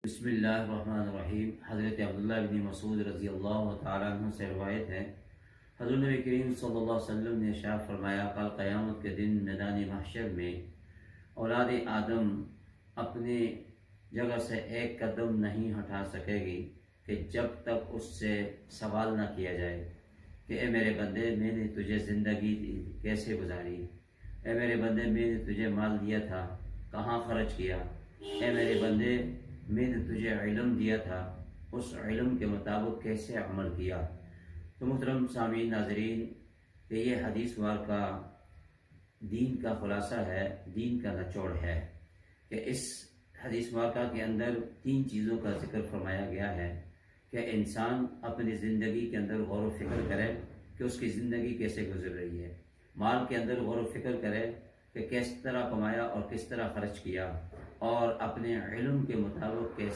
بسم اللہ الرحمن الرحیم۔ حضرت عبداللہ بن مسعود رضی اللہ تعالیٰ عنہ سے روایت ہے، حضور نبی کریم صلی اللہ علیہ وسلم نے ارشاد فرمایا، کل قیامت کے دن میدان محشر میں اولاد آدم اپنے جگہ سے ایک قدم نہیں ہٹا سکے گی کہ جب تک اس سے سوال نہ کیا جائے کہ اے میرے بندے، میں نے تجھے زندگی دی، کیسے گزاری؟ اے میرے بندے، میں نے تجھے مال دیا تھا، کہاں خرچ کیا؟ اے میرے بندے، میں نے تجھے علم دیا تھا، اس علم کے مطابق کیسے عمل کیا؟ تو محترم سامعین، ناظرین، کہ یہ حدیث مبارکہ دین کا خلاصہ ہے، دین کا نچوڑ ہے، کہ اس حدیث مبارکہ کے اندر 3 چیزوں کا ذکر فرمایا گیا ہے کہ انسان اپنی زندگی کے اندر غور و فکر کرے کہ اس کی زندگی کیسے گزر رہی ہے، مال کے اندر غور و فکر کرے کہ کس طرح کمایا اور کس طرح خرچ کیا، اور اپنے علم کے مطابق کیسے